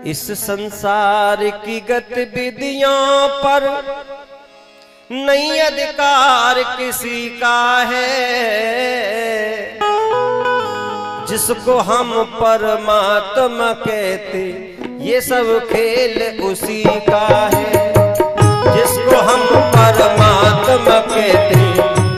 इस संसार की गतिविधियों पर नहीं अधिकार किसी का है, जिसको हम परमात्मा कहते ये सब खेल उसी का है। जिसको हम परमात्मा कहते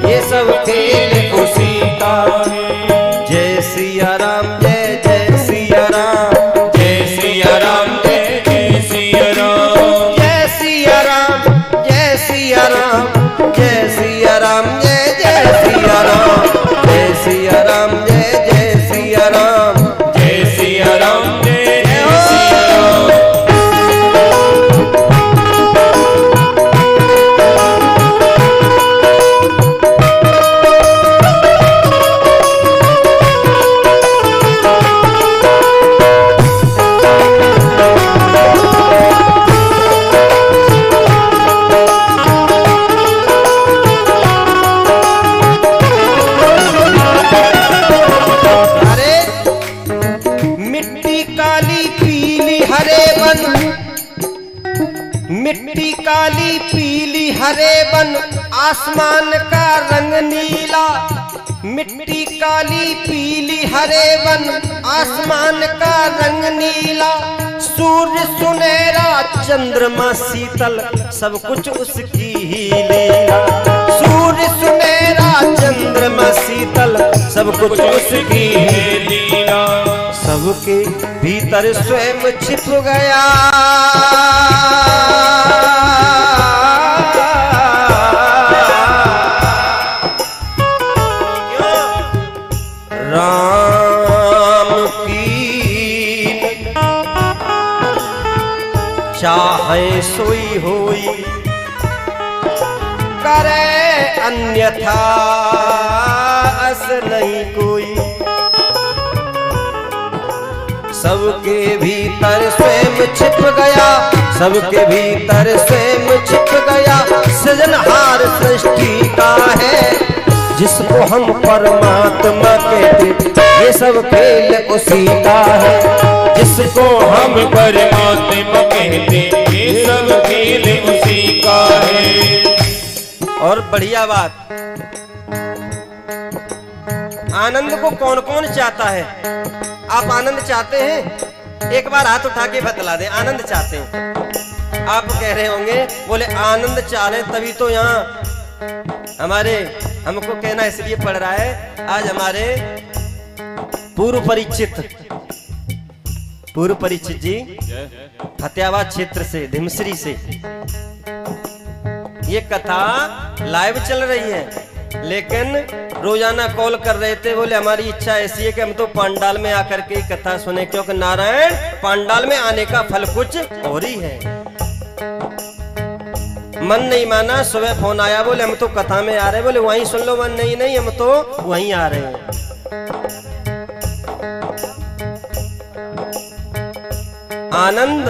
ये सब खेल उसी का है। जय सिया राम, जय जय सिया राम, जय सिया राम, जय जय सिया राम, जय सिया राम, जय सिया राम, जय सिया राम, जय जय सिया राम, जय सिया राम, जय जय सिया राम, जय सिया राम, जय जय सिया राम। मिट्टी काली पीली हरे बन आसमान का रंग नीला। मिट्टी काली पीली हरे बन आसमान का रंग नीला। सूर्य सुनहरा चंद्रमा शीतल सब कुछ उसकी ही लीला। सूर्य सुनहरा चंद्रमा शीतल सब कुछ उसकी ही लीला। सबके भीतर स्वयं छिप गया राम की चाहे सोई होई करे अन्यथा अस नहीं कोई। सबके भीतर स्वयं छिप गया, सबके भीतर स्वयं छिप गया। सृजनहार सृष्टि का है जिसको हम परमात्मा कहते ये सब खेल उसी का है। जिसको हम परमात्मा कहते ये सब खेल उसी का है। और बढ़िया बात, आनंद को कौन कौन चाहता है? आप आनंद चाहते हैं? एक बार हाथ उठा के बतला दें, आनंद चाहते हैं? आप कह रहे होंगे बोले आनंद चाह रहे तभी तो यहाँ हमारे, हमको कहना इसलिए पड़ रहा है, आज हमारे पूर्व परीक्षित जी फतेहाबाद क्षेत्र से, धिमसरी से ये कथा लाइव चल रही है। लेकिन रोजाना कॉल कर रहे थे, बोले हमारी इच्छा ऐसी है कि हम तो पंडाल में आकर के कथा सुने, क्योंकि नारायण पंडाल में आने का फल कुछ और ही है। मन नहीं माना, सुबह फोन आया, बोले हम तो कथा में आ रहे हैं। बोले वहीं सुन लो। मन नहीं, हम तो वहीं आ रहे हैं। आनंद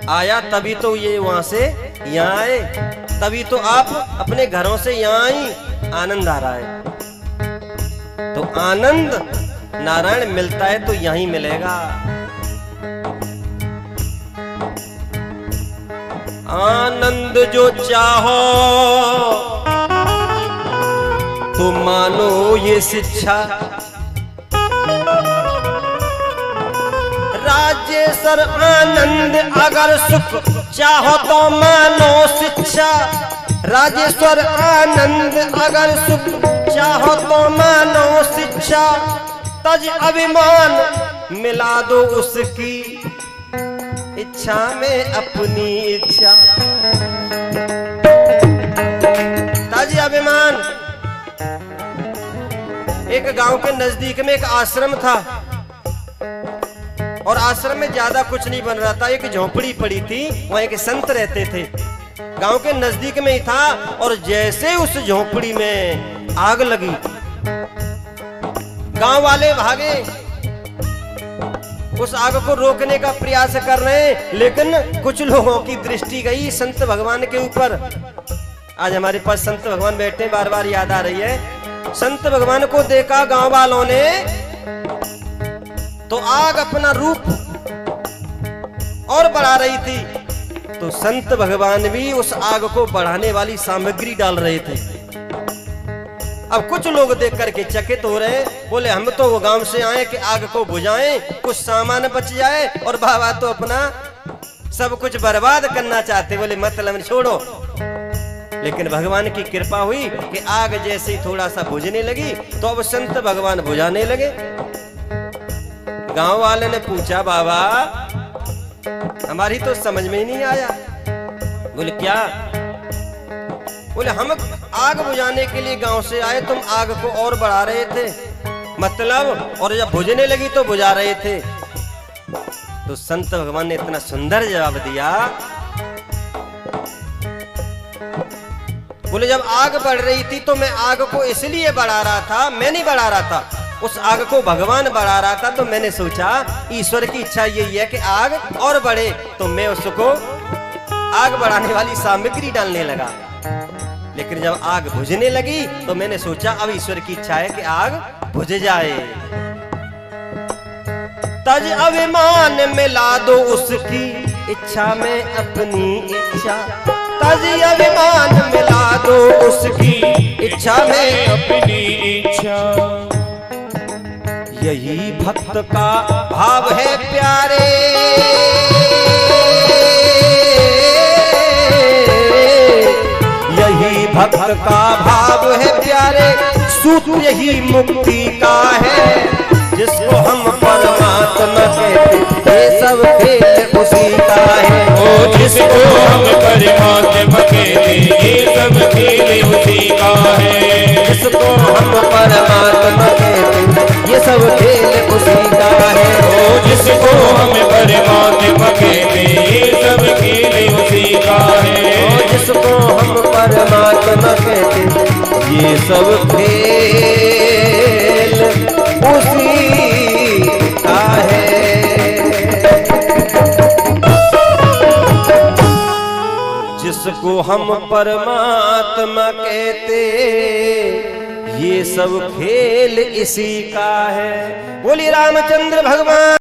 आया तभी तो ये वहां से यहाँ आए, तभी तो आप अपने घरों से यहाँ आई, आनंद आ रहा है। तो आनंद नारायण मिलता है तो यहीं मिलेगा। आनंद जो चाहो तो मानो ये शिक्षा। राजेश्वर आनंद अगर सुख चाहो तो मानो शिक्षा। राजेश्वर आनंद अगर सुख चाहो तो मानो शिक्षा। तज अभिमान मिला दो उसकी इच्छा में अपनी इच्छा। ताजी अभिमान। एक गांव के नजदीक में एक आश्रम था और आश्रम में ज्यादा कुछ नहीं बन रहा था, एक झोपड़ी पड़ी थी, वहां एक संत रहते थे, गांव के नजदीक में ही था। और जैसे उस झोपड़ी में आग लगी, गांव वाले भागे, उस आग को रोकने का प्रयास कर रहे हैं, लेकिन कुछ लोगों की दृष्टि गई संत भगवान के ऊपर। आज हमारे पास संत भगवान बैठे, बार बार याद आ रही है। संत भगवान को देखा गांव वालों ने तो आग अपना रूप और बढ़ा रही थी, तो संत भगवान भी उस आग को बढ़ाने वाली सामग्री डाल रहे थे। अब कुछ लोग देख करके चकित हो रहे, बोले हम तो वो गांव से आए कि आग को बुझाएं, कुछ सामान बच जाए, और बाबा तो अपना सब कुछ बर्बाद करना चाहते। बोले मतलब छोड़ो। लेकिन भगवान की कृपा हुई कि आग जैसे ही थोड़ा सा बुझने लगी तो अब संत भगवान बुझाने लगे। गांव वाले ने पूछा, बाबा हमारी तो समझ में ही नहीं आया। बोले क्या? बोले हम आग बुझाने के लिए गांव से आए, तुम आग को और बढ़ा रहे थे, मतलब, और जब बुझने लगी तो बुझा रहे थे। तो संत भगवान ने इतना सुंदर जवाब दिया, बोले जब आग बढ़ रही थी तो मैं आग को इसलिए बढ़ा रहा था, मैं नहीं बढ़ा रहा था, उस आग को भगवान बढ़ा रहा था। तो मैंने सोचा ईश्वर की इच्छा यही है कि आग और बढ़े, तो मैं उसको आग बढ़ाने वाली सामग्री डालने लगा। लेकिन जब आग बुझने लगी तो मैंने सोचा अब ईश्वर की इच्छा है कि आग बुझ जाए। तज अभिमान मिला दो उसकी इच्छा में अपनी इच्छा, तज अभिमान मिला दो उसकी इच्छा में अपनी इच्छा। यही भक्त का भाव है प्यारे, यही भक्त का भाव है प्यारे, सूत्र यही मुक्ति का है। जिसको हम परमात्मा कहते ये सब खेल उसी का है। ओ जिसको हम परमात्मा कहते ये सब खेल उसी का है। जिसको हम परमात्मा कहते ये सब खेल उसी का है। ओ जिसको हम परमात्मा कहते ये सब खेल उसी का है। ओ जिसको हम परमात्मा कहते ये सब खेल उसी का है। जिसको हम परमात्मा कहते ये सब खेल इसी का है। बोलिए रामचंद्र भगवान।